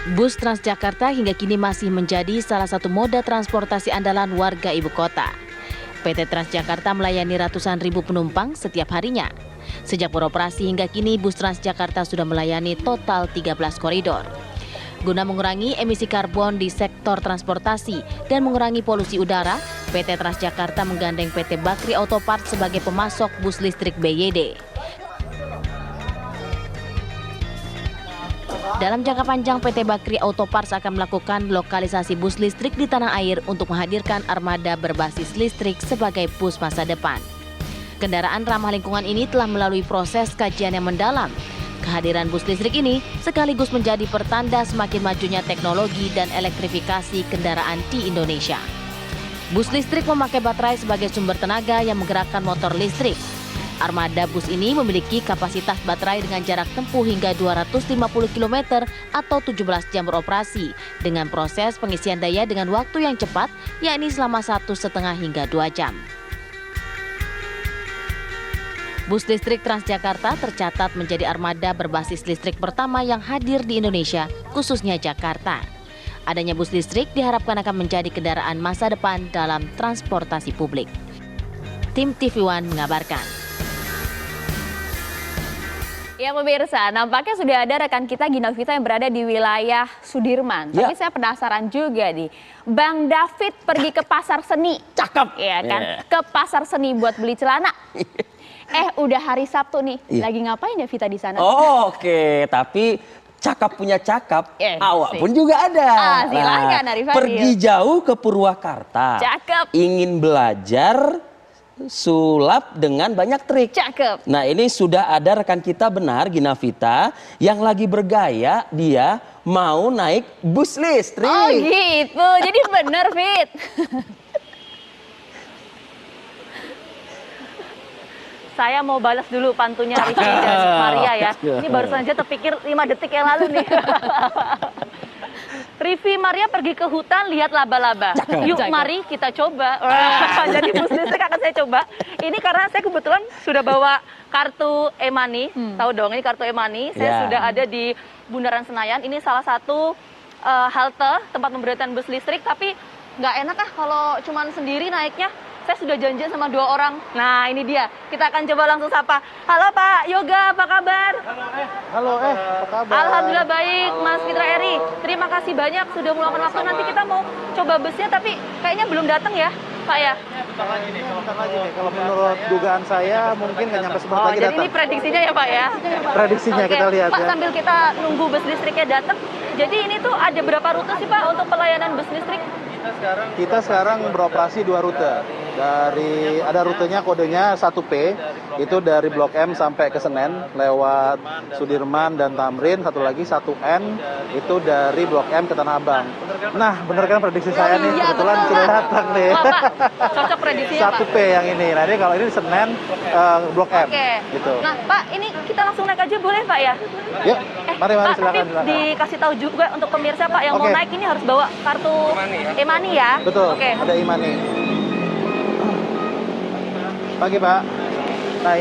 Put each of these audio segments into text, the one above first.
Bus Transjakarta hingga kini masih menjadi salah satu moda transportasi andalan warga ibu kota. PT Transjakarta melayani ratusan ribu penumpang setiap harinya. Sejak beroperasi hingga kini, bus Transjakarta sudah melayani total 13 koridor. Guna mengurangi emisi karbon di sektor transportasi dan mengurangi polusi udara, PT Transjakarta menggandeng PT Bakri Autopart sebagai pemasok bus listrik BYD. Dalam jangka panjang, PT Bakri Autoparts akan melakukan lokalisasi bus listrik di tanah air untuk menghadirkan armada berbasis listrik sebagai bus masa depan. Kendaraan ramah lingkungan ini telah melalui proses kajian yang mendalam. Kehadiran bus listrik ini sekaligus menjadi pertanda semakin majunya teknologi dan elektrifikasi kendaraan di Indonesia. Bus listrik memakai baterai sebagai sumber tenaga yang menggerakkan motor listrik. Armada bus ini memiliki kapasitas baterai dengan jarak tempuh hingga 250 km atau 17 jam beroperasi dengan proses pengisian daya dengan waktu yang cepat, yakni selama 1,5 hingga 2 jam. Bus listrik Transjakarta tercatat menjadi armada berbasis listrik pertama yang hadir di Indonesia, khususnya Jakarta. Adanya bus listrik diharapkan akan menjadi kendaraan masa depan dalam transportasi publik. Tim TV One mengabarkan. Ya pemirsa, nampaknya sudah ada rekan kita Ginovita yang berada di wilayah Sudirman. Ya. Tapi saya penasaran juga nih, Bang David pergi ke pasar seni. Cakep. Ya kan, ke pasar seni buat beli celana. Udah hari Sabtu nih, lagi ngapain ya Vita di sana? Oh, oke, tapi cakap punya cakap, awak pun juga ada. Silakan Arif Fadil. Pergi jauh ke Purwakarta. Cakep. Ingin belajar sulap dengan banyak trik. Cakep. Nah, ini sudah ada rekan kita benar, Ginavita, yang lagi bergaya, dia mau naik bus listrik. Oh gitu, jadi bener Fit. Saya mau balas dulu pantunnya Rifki dan Maria ya. Ini baru saja terpikir 5 detik yang lalu nih. Rivi Maria pergi ke hutan lihat laba-laba. Yuk mari kita coba. Jadi bus listrik akan saya coba. Ini karena saya kebetulan sudah bawa kartu e-money. Tahu dong ini kartu e-money. Saya sudah ada di Bundaran Senayan. Ini salah satu halte tempat pemberhentian bus listrik. Tapi nggak enak kalau cuman sendiri naiknya. Saya sudah janjian sama 2 orang. Nah ini dia, kita akan coba langsung sapa. Halo Pak Yoga, apa kabar? Halo, apa kabar? Alhamdulillah baik, Mas Fitra Eri. Terima kasih banyak sudah meluangkan waktu. Nanti kita mau coba busnya, tapi kayaknya belum datang ya, Pak ya? Bentar lagi nih. Kalau menurut dugaan saya mungkin nggak nyampe sebentar lagi Jadi datang. ini prediksinya ya Pak ya? Prediksinya Oke, kita lihat Pak, ya. sambil kita nunggu bus listriknya datang, jadi ini tuh ada berapa rute sih Pak untuk pelayanan bus listrik? Kita sekarang beroperasi 2 rute. Ada rutenya kodenya 1P, itu dari Blok M sampai ke Senen lewat Sudirman dan Tamrin. Satu lagi 1N itu dari Blok M ke Tanah Abang. Nah, bener kan prediksi saya nih? Iya, Kebetulan betul, sudah Pak. datang nih. Wah, Pak, cocok prediksinya Pak. 1P yang ini. Nah, ini kalau ini Senen Blok M. Oke. Gitu. Nah, Pak, ini kita langsung naik aja boleh, Pak ya? Yuk, mari Pak, silakan. tapi dikasih tahu juga untuk pemirsa Pak yang mau naik ini harus bawa kartu e-money ya. Betul. Oke. Ada e-money. Pagi Pak. Nah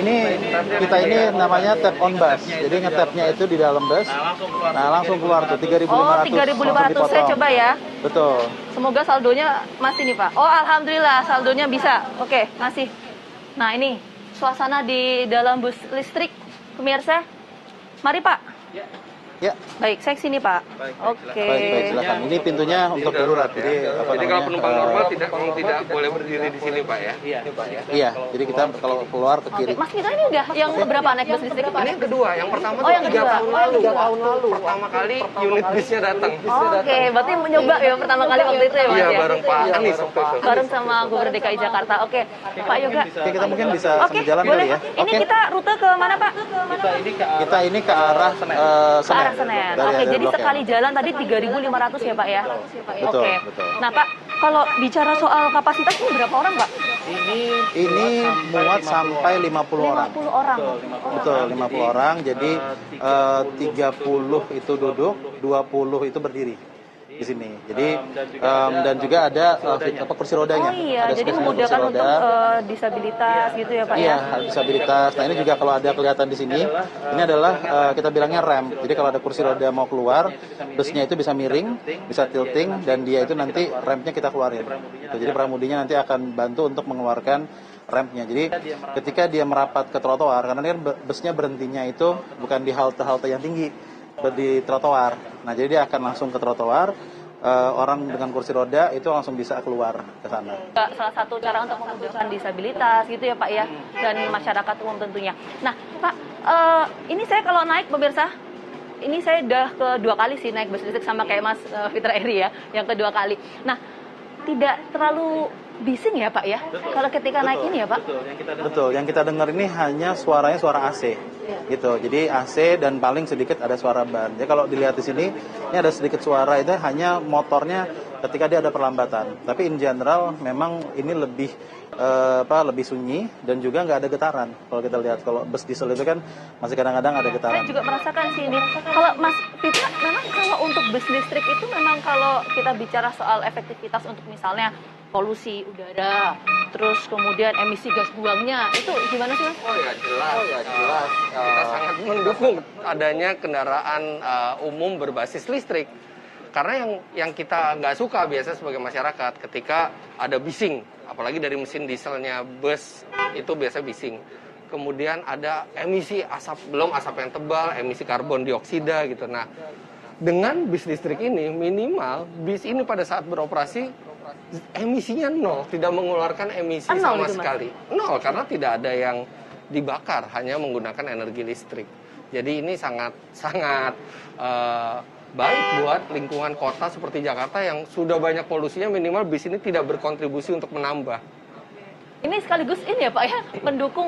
kita ini namanya tap on bus. Jadi ngetapnya itu di dalam bus. Nah langsung keluar tuh 3.500. Oh 3.500 saya coba ya. Betul. Semoga saldonya masih nih Pak. Oh alhamdulillah saldonya bisa. Oke masih. Nah ini suasana di dalam bus listrik pemirsa. Mari Pak. Ya. Baik, saya kesini Pak. Oke. Baik, silakan. Ini pintunya untuk darurat. Jadi kalau penumpang normal tidak boleh berdiri di sini Pak ya? Iya. Jadi kita kalau keluar ke kiri. Mas Fitra ini udah yang berapa naik bus listrik Pak? Ini yang kedua, yang pertama Oh, yang 3 kedua. tahun lalu. 3 tahun lalu. Pertama kali unit busnya datang. Oke, berarti mencoba ya pertama kali waktu itu ya Mas Iya, ya? bareng Pak Anies waktu itu. Bareng sama Gubernur DKI Jakarta. Oke, Pak Yoga. Oke, kita mungkin bisa Oke, sambil jalan boleh. kali ya. Ini kita rute ke mana Pak? Kita ini ke arah Ke arah Senen. Senen. Dari Oke, jadi Blok M. sekali jalan tadi 3.500 ya Pak ya? Betul, Oke. betul. Nah Pak, kalau bicara soal kapasitas ini berapa orang Pak? Ini muat sampai 50 orang. 50 orang. Betul, 50 orang. Jadi 30 itu duduk, 20 itu berdiri. di sini. Jadi dan juga ada kursi rodanya. Oh iya, Ada jadi spesial memudahkan kursi untuk roda. disabilitas gitu ya Pak Iya, ya? disabilitas. Nah ini juga kalau ada kelihatan di sini, ini adalah kita bilangnya ramp. Jadi kalau ada kursi roda mau keluar, busnya itu bisa miring, bisa tilting, dan dia itu nanti rampnya kita keluarin. Jadi pramudinya nanti akan bantu untuk mengeluarkan rampnya. Jadi ketika dia merapat ke trotoar, karena ini kan busnya berhentinya itu bukan di halte-halte yang tinggi, di trotoar. Nah jadi dia akan langsung ke trotoar. Orang dengan kursi roda itu langsung bisa keluar ke sana. Salah satu cara untuk memudahkan disabilitas gitu ya Pak ya, dan masyarakat umum tentunya. Nah Pak, ini saya kalau naik pemirsa, ini saya udah kedua kali sih naik bus listrik sama kayak Mas Fitra Eri ya, yang kedua kali. Nah, tidak terlalu bising ya Pak ya, kalau ketika naik ini ya Pak? Betul, yang kita dengar ini hanya suaranya suara AC, gitu. Jadi AC dan paling sedikit ada suara ban. Jadi kalau dilihat di sini, ini ada sedikit suara itu hanya motornya ketika dia ada perlambatan. Tapi in general memang ini lebih lebih sunyi dan juga nggak ada getaran. Kalau kita lihat kalau bus diesel itu kan masih kadang-kadang ada getaran. Saya juga merasakan sih ini. Kalau Mas Fitra, memang kalau untuk bus listrik itu memang kalau kita bicara soal efektivitas untuk misalnya polusi udara, terus kemudian emisi gas buangnya, itu gimana sih Mas? Oh ya jelas. Kita sangat mendukung adanya kendaraan umum berbasis listrik. Karena yang kita nggak suka biasa sebagai masyarakat ketika ada bising, apalagi dari mesin dieselnya bus itu biasa bising. Kemudian ada emisi asap, belum asap yang tebal, emisi karbon dioksida gitu. Nah, dengan bis listrik ini minimal bis ini pada saat beroperasi emisinya nol, tidak mengeluarkan emisi sama sekali. Nol, karena tidak ada yang dibakar, hanya menggunakan energi listrik. Jadi ini sangat baik buat lingkungan kota seperti Jakarta yang sudah banyak polusinya, minimal bis ini tidak berkontribusi untuk menambah. Ini sekaligus ini ya Pak ya, mendukung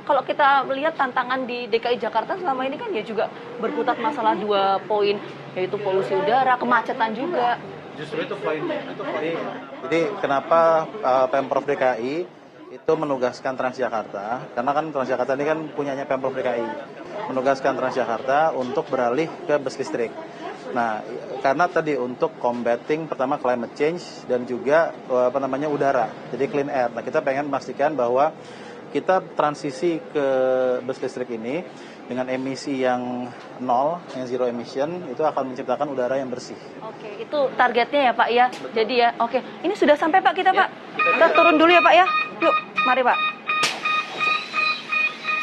kalau kita melihat tantangan di DKI Jakarta selama ini kan ya juga berkutat masalah 2 poin, yaitu polusi udara, kemacetan juga. Justru itu poinnya. Jadi kenapa Pemprov DKI itu menugaskan Transjakarta, karena kan Transjakarta ini kan punyanya Pemprov DKI, menugaskan Transjakarta untuk beralih ke bus listrik. Nah, karena tadi untuk combating pertama climate change dan juga udara, jadi clean air. Nah, kita pengen memastikan bahwa kita transisi ke bus listrik ini dengan emisi yang nol, yang zero emission, itu akan menciptakan udara yang bersih. Oke, itu targetnya ya Pak ya. Jadi ya, oke. Ini sudah sampai Pak kita Pak. Kita turun dulu ya Pak ya. Yuk, mari Pak.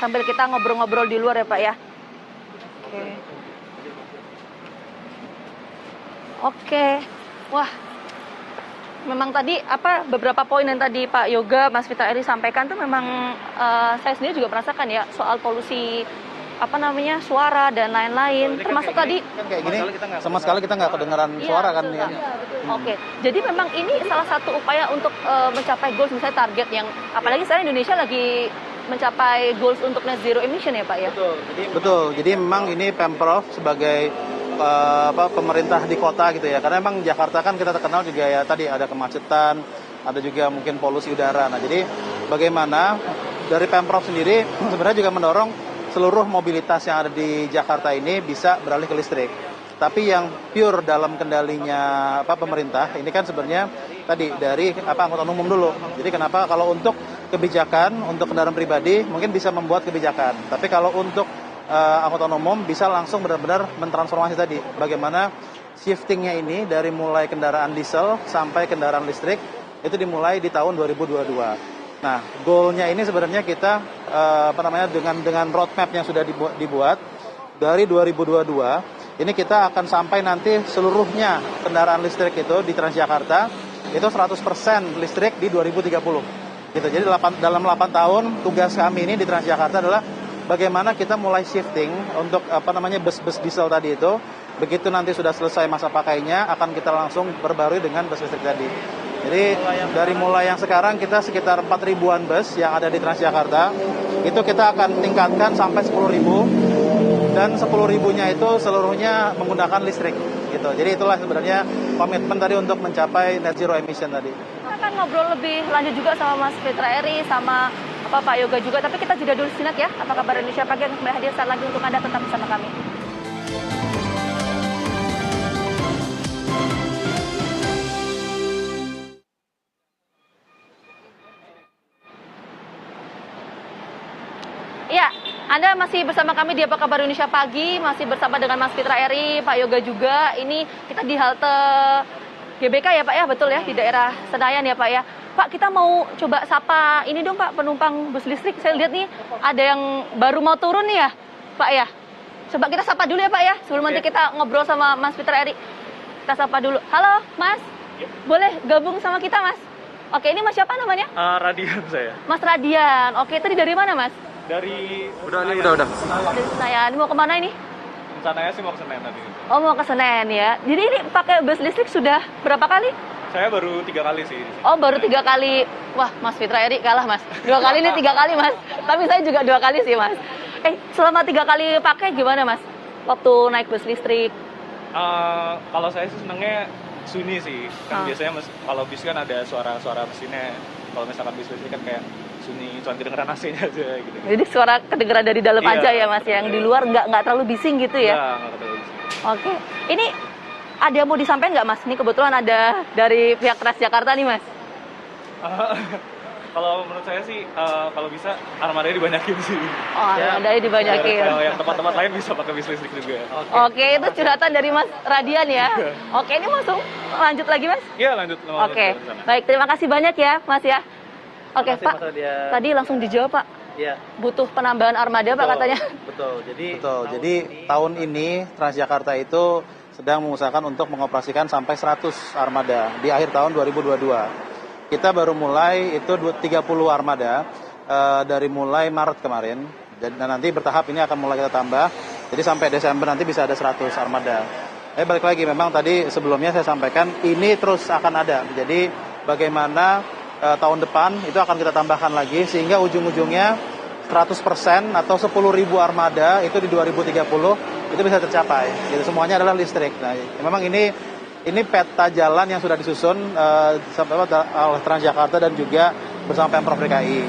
Sambil kita ngobrol-ngobrol di luar ya Pak ya. Oke. Wah, memang tadi beberapa poin yang tadi Pak Yoga, Mas Fitra Eri sampaikan tuh memang saya sendiri juga merasakan ya soal polusi suara dan lain-lain. Termasuk tadi kan kayak gini sama sekali kita nggak kedengaran suara kan ya. Oke. Jadi memang ini salah satu upaya untuk mencapai goals misalnya target yang apalagi sekarang Indonesia lagi mencapai goals untuk net zero emission ya Pak ya. Betul. Jadi memang ini Pemprov sebagai pemerintah di kota gitu ya. Karena memang Jakarta kan kita terkenal juga ya tadi ada kemacetan, ada juga mungkin polusi udara. Nah, jadi bagaimana dari Pemprov sendiri sebenarnya juga mendorong seluruh mobilitas yang ada di Jakarta ini bisa beralih ke listrik. Tapi yang pure dalam kendalinya pemerintah ini kan sebenarnya tadi dari angkutan umum dulu. Jadi kenapa kalau untuk kebijakan untuk kendaraan pribadi mungkin bisa membuat kebijakan. Tapi kalau untuk angkutan umum bisa langsung benar-benar mentransformasi tadi. Bagaimana shiftingnya ini dari mulai kendaraan diesel sampai kendaraan listrik itu dimulai di tahun 2022. Nah, goalnya ini sebenarnya kita dengan roadmap yang sudah dibuat dari 2022 ini kita akan sampai nanti seluruhnya kendaraan listrik itu di Transjakarta itu 100% listrik di 2030. Gitu. Jadi dalam 8 tahun tugas kami ini di Transjakarta adalah bagaimana kita mulai shifting untuk bus-bus diesel tadi itu. Begitu nanti sudah selesai masa pakainya akan kita langsung perbarui dengan bus listrik tadi. Jadi dari mulai yang sekarang kita sekitar 4.000-an bus yang ada di Transjakarta itu kita akan tingkatkan sampai 10.000 dan 10.000-nya itu seluruhnya menggunakan listrik gitu. Jadi itulah sebenarnya komitmen tadi untuk mencapai net zero emission tadi. Kita akan ngobrol lebih lanjut juga sama Mas Fitra Eri sama Pak Yoga juga, tapi kita jeda dulu sejenak ya. Apa kabar Indonesia Pagi yang kembali hadir saat lagi untuk Anda tetap bersama kami. Anda masih bersama kami di Apa Kabar Indonesia Pagi, masih bersama dengan Mas Fitra Eri, Pak Yoga juga. Ini kita di halte GBK ya Pak ya, betul ya, di daerah Senayan ya Pak ya. Pak, kita mau coba sapa ini dong Pak, penumpang bus listrik. Saya lihat nih ada yang baru mau turun nih ya Pak ya. Coba kita sapa dulu ya Pak ya, sebelum nanti kita ngobrol sama Mas Fitra Eri. Kita sapa dulu. Halo Mas, boleh gabung sama kita Mas? Oke, ini Mas siapa namanya? Radian saya. Mas Radian. Oke, tadi dari mana Mas? Dari Udah. Dari Senayan. Ini mau kemana ini? rencananya sih mau ke Senen tadi. Oh, mau ke Senen ya. Jadi ini pakai bus listrik sudah berapa kali? Saya baru 3 kali sih. Oh, baru 3 kali. Wah, Mas Fitra Eri kalah Mas. 2 kali ini 3 kali Mas. Tapi saya juga 2 kali sih Mas. Selama 3 kali pakai gimana Mas? Waktu naik bus listrik? Kalau saya sih senengnya sunyi sih. Kan biasanya kalau bis kan ada suara-suara mesinnya. Kalau misalkan bis listrik kan kayak sunyi, cuma kedengeran AC-nya aja gitu. Jadi suara kedengeran dari dalam Iya, aja ya Mas, yang di luar nggak terlalu bising gitu ya? Nggak terlalu bising. Oke, ini ada yang mau disampaikan nggak Mas? Ini kebetulan ada dari pihak Transjakarta nih Mas. Kalau menurut saya sih, kalau bisa armadanya dibanyakin sih. Oh, armadanya dibanyakin. Kalau yang tempat-tempat lain bisa pakai bis listrik juga. Oke, itu curhatan dari Mas Radian ya. Oke, ini langsung lanjut lagi Mas? Iya, lanjut. Oke, baik, terima kasih banyak ya Mas ya. Oke Pak, tadi langsung dijawab Pak. Iya. Butuh penambahan armada Pak katanya. Betul. Jadi tahun ini Transjakarta itu sedang mengusahakan untuk mengoperasikan sampai 100 armada di akhir tahun 2022. Kita baru mulai itu 30 armada dari mulai Maret kemarin. Dan nanti bertahap ini akan mulai kita tambah. Jadi sampai Desember nanti bisa ada 100 armada. Balik lagi, memang tadi sebelumnya saya sampaikan ini terus akan ada. Jadi bagaimana tahun depan itu akan kita tambahkan lagi sehingga ujung-ujungnya 100% atau 10.000 armada itu di 2030 itu bisa tercapai. Jadi semuanya adalah listrik. Nah, memang ini peta jalan yang sudah disusun oleh Transjakarta dan juga bersama Pemprov DKI.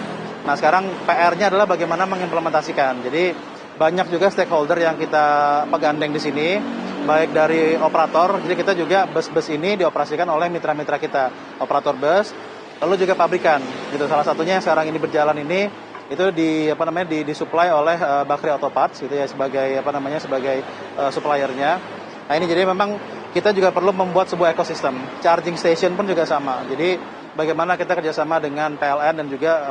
Nah, sekarang PR-nya adalah bagaimana mengimplementasikan. Jadi banyak juga stakeholder yang kita gandeng di sini, baik dari operator. Jadi kita juga bus-bus ini dioperasikan oleh mitra-mitra kita, operator bus. Lalu juga pabrikan, gitu. Salah satunya yang sekarang ini berjalan ini itu disuplai oleh Bakri Auto Parts, gitu ya, sebagai suppliernya. Nah ini jadi memang kita juga perlu membuat sebuah ekosistem. Charging station pun juga sama. Jadi bagaimana kita kerjasama dengan PLN dan juga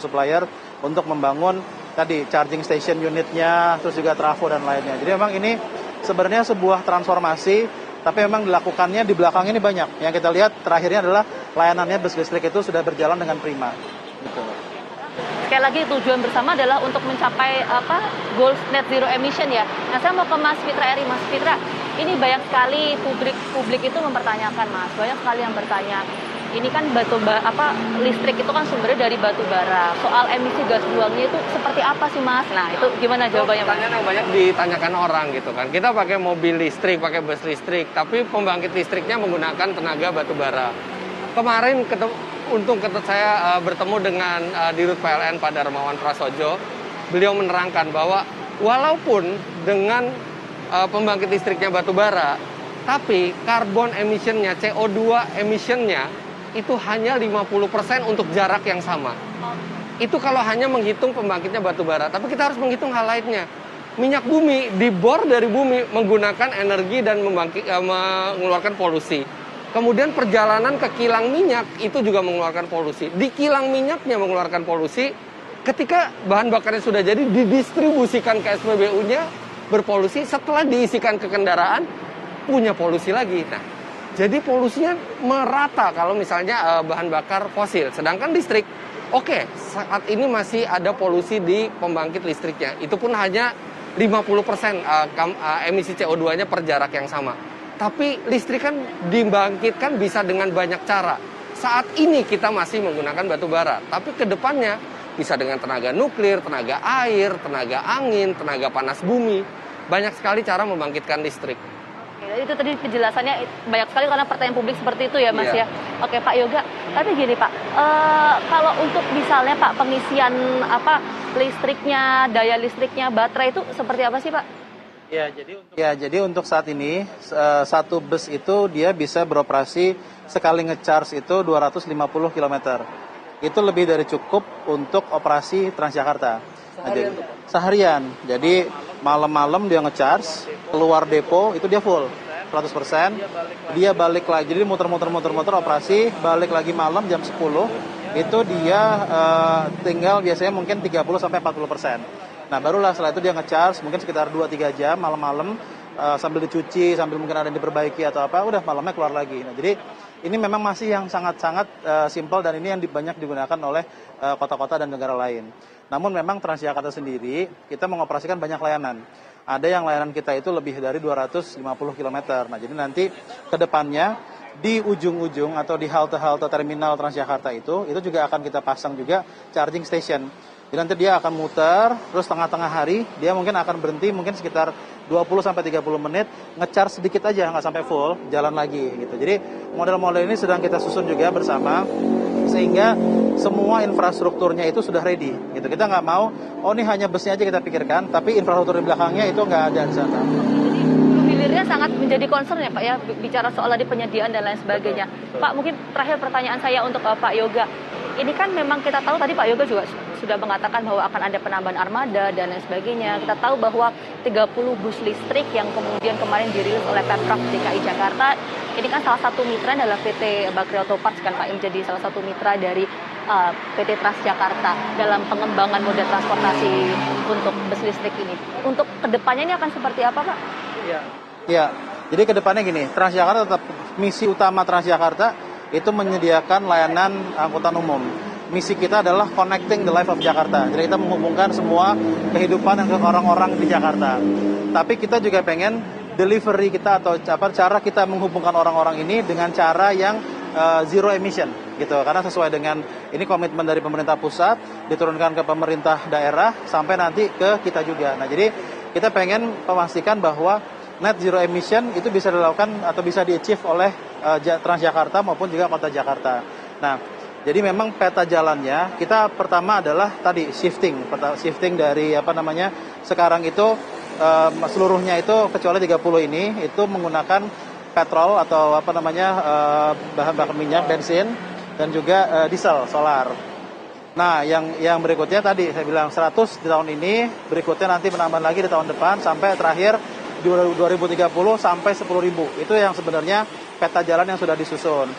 supplier untuk membangun tadi charging station unitnya, terus juga trafo dan lainnya. Jadi memang ini sebenarnya sebuah transformasi. Tapi memang dilakukannya di belakang ini banyak. Yang kita lihat terakhirnya adalah layanannya bus listrik itu sudah berjalan dengan prima. Gitu. Sekali lagi tujuan bersama adalah untuk mencapai goals net zero emission ya. Nah saya mau ke Mas Fitra Eri. Mas Fitra, ini banyak sekali publik itu mempertanyakan Mas. Banyak sekali yang bertanya. Ini kan listrik itu kan sumbernya dari batu bara. Soal emisi gas buangnya itu seperti apa sih Mas? Nah itu gimana jawabannya Mas? Pertanyaan yang banyak ditanyakan orang gitu kan. Kita pakai mobil listrik, pakai bus listrik, tapi pembangkit listriknya menggunakan tenaga batu bara. Kemarin saya bertemu dengan Dirut PLN Pak Darmawan Prasojo. Beliau menerangkan bahwa walaupun dengan pembangkit listriknya batu bara, tapi carbon emission-nya, CO2 emission-nya itu hanya 50% untuk jarak yang sama. Itu kalau hanya menghitung pembangkitnya batu bara. Tapi kita harus menghitung hal lainnya. Minyak bumi dibor dari bumi menggunakan energi dan mengeluarkan polusi. Kemudian perjalanan ke kilang minyak itu juga mengeluarkan polusi. Di kilang minyaknya mengeluarkan polusi. Ketika bahan bakarnya sudah jadi, didistribusikan ke SPBU-nya berpolusi. Setelah diisikan ke kendaraan, punya polusi lagi. Nah, jadi polusinya merata kalau misalnya bahan bakar fosil. Sedangkan listrik, oke, saat ini masih ada polusi di pembangkit listriknya. Itu pun hanya 50% emisi CO2-nya per jarak yang sama. Tapi listrik kan dibangkitkan bisa dengan banyak cara. Saat ini kita masih menggunakan batu bara. Tapi ke depannya bisa dengan tenaga nuklir, tenaga air, tenaga angin, tenaga panas bumi. Banyak sekali cara membangkitkan listrik. Itu tadi penjelasannya banyak sekali karena pertanyaan publik seperti itu ya Mas ya. Oke Pak Yoga, tapi gini Pak, kalau untuk misalnya Pak pengisian listriknya, daya listriknya, baterai itu seperti apa sih Pak? Jadi untuk saat ini satu bus itu dia bisa beroperasi sekali ngecharge itu 250 km. Itu lebih dari cukup untuk operasi Transjakarta. seharian. Jadi malam-malam dia ngecharge, keluar depo itu dia full 100%. Dia balik lagi, jadi muter-muter operasi, balik lagi malam jam 10. Itu dia tinggal biasanya mungkin 30-40%. Nah barulah setelah itu dia ngecharge mungkin sekitar 2-3 jam malam-malam sambil dicuci, sambil mungkin ada yang diperbaiki atau apa, udah malamnya keluar lagi. Nah jadi ini memang masih yang sangat-sangat simpel dan ini yang banyak digunakan oleh kota-kota dan negara lain. Namun memang Transjakarta sendiri kita mengoperasikan banyak layanan. Ada yang layanan kita itu lebih dari 250 km. Nah jadi nanti ke depannya di ujung-ujung atau di halte-halte terminal Transjakarta itu juga akan kita pasang juga charging station. Jadi nanti dia akan muter, terus tengah-tengah hari dia mungkin akan berhenti mungkin sekitar 20-30 menit, ngecharge sedikit aja, nggak sampai full, jalan lagi gitu. Jadi model-model ini sedang kita susun juga bersama, sehingga semua infrastrukturnya itu sudah ready gitu. Kita nggak mau, oh ini hanya busnya aja kita pikirkan, tapi infrastruktur di belakangnya itu nggak ada di sana. Hilirnya sangat menjadi concern ya Pak ya, bicara soal tadi penyediaan dan lain sebagainya. Pak, mungkin terakhir pertanyaan saya untuk Pak Yoga. Ini kan memang kita tahu tadi Pak Yoga juga sudah mengatakan bahwa akan ada penambahan armada dan lain sebagainya. Kita tahu bahwa 30 bus listrik yang kemudian kemarin dirilis oleh Pemprov DKI Jakarta, ini kan salah satu mitra adalah PT Bakri Auto Parts kan Pak, yang menjadi salah satu mitra dari PT Transjakarta dalam pengembangan moda transportasi untuk bus listrik ini. Untuk kedepannya ini akan seperti apa Pak? Ya, jadi kedepannya gini, Transjakarta tetap, misi utama Transjakarta itu menyediakan layanan angkutan umum. Misi kita adalah connecting the life of Jakarta. Jadi kita menghubungkan semua kehidupan yang orang-orang di Jakarta. Tapi kita juga pengen delivery kita atau cara kita menghubungkan orang-orang ini dengan cara yang zero emission gitu. Karena sesuai dengan ini komitmen dari pemerintah pusat, diturunkan ke pemerintah daerah sampai nanti ke kita juga. Nah, jadi kita pengen memastikan bahwa net zero emission itu bisa dilakukan atau bisa di-achieve oleh Transjakarta maupun juga Kota Jakarta. Nah, jadi memang peta jalannya kita pertama adalah tadi shifting dari sekarang itu seluruhnya itu kecuali 30 ini itu menggunakan petrol atau bahan bakar minyak, bensin dan juga diesel, solar. Nah, yang berikutnya tadi saya bilang 100 di tahun ini, berikutnya nanti menambah lagi di tahun depan sampai terakhir 2030 sampai 10.000. Itu yang sebenarnya peta jalan yang sudah disusun.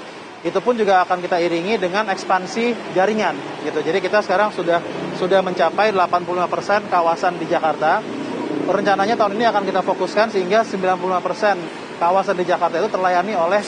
Itu pun juga akan kita iringi dengan ekspansi jaringan gitu. Jadi kita sekarang sudah mencapai 85% kawasan di Jakarta. Rencananya tahun ini akan kita fokuskan sehingga 95% kawasan di Jakarta itu terlayani oleh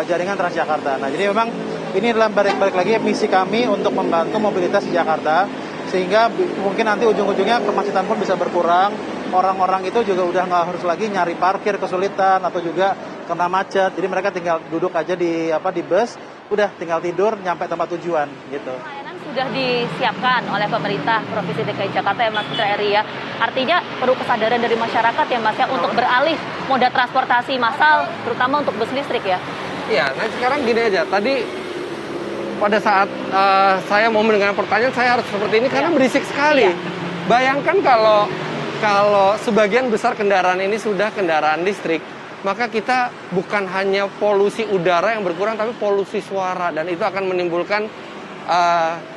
jaringan Transjakarta. Nah, jadi memang ini adalah balik lagi misi kami untuk membantu mobilitas di Jakarta sehingga mungkin nanti ujung-ujungnya kemacetan pun bisa berkurang. Orang-orang itu juga udah nggak harus lagi nyari parkir kesulitan atau juga kena macet. Jadi mereka tinggal duduk aja di bus, udah tinggal tidur nyampe tempat tujuan gitu. Layanan sudah disiapkan oleh pemerintah Provinsi DKI Jakarta ya Mas Fitra Eri ya. Artinya perlu kesadaran dari masyarakat ya Mas ya untuk beralih moda transportasi massal terutama untuk bus listrik ya. Iya, nah sekarang gini aja. Tadi pada saat saya mau mendengar pertanyaan saya harus seperti ini karena berisik sekali. Bayangkan kalau sebagian besar kendaraan ini sudah kendaraan listrik, maka kita bukan hanya polusi udara yang berkurang, tapi polusi suara. Dan itu akan menimbulkan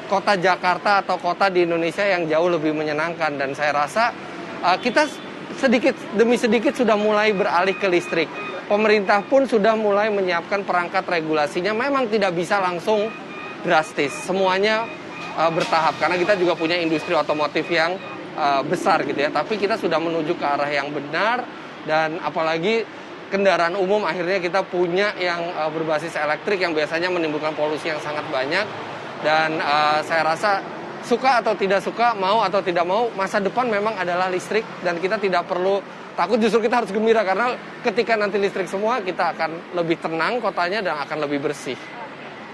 kota Jakarta atau kota di Indonesia yang jauh lebih menyenangkan. Dan saya rasa kita sedikit demi sedikit sudah mulai beralih ke listrik. Pemerintah pun sudah mulai menyiapkan perangkat regulasinya. Memang tidak bisa langsung drastis, semuanya bertahap. Karena kita juga punya industri otomotif yang besar gitu ya, tapi kita sudah menuju ke arah yang benar. Dan apalagi kendaraan umum akhirnya kita punya yang berbasis elektrik yang biasanya menimbulkan polusi yang sangat banyak. Dan saya rasa suka atau tidak suka, mau atau tidak mau, masa depan memang adalah listrik. Dan kita tidak perlu takut, justru kita harus gembira karena ketika nanti listrik semua kita akan lebih tenang kotanya dan akan lebih bersih.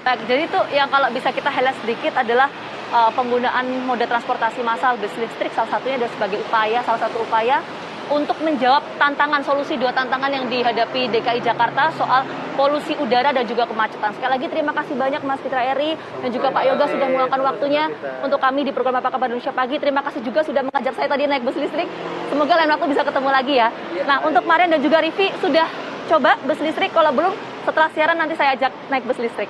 Jadi itu yang kalau bisa kita highlight sedikit adalah penggunaan moda transportasi massal bus listrik salah satunya adalah sebagai salah satu upaya untuk menjawab solusi dua tantangan yang dihadapi DKI Jakarta soal polusi udara dan juga kemacetan. Sekali lagi terima kasih banyak Mas Fitra Eri dan juga Pak Yoga sudah meluangkan waktunya untuk kami di program Apa Kabar Indonesia Pagi. Terima kasih juga sudah mengajak saya tadi naik bus listrik. Semoga lain waktu bisa ketemu lagi ya. Nah, untuk Marian dan juga Rivi sudah coba bus listrik, kalau belum setelah siaran nanti saya ajak naik bus listrik.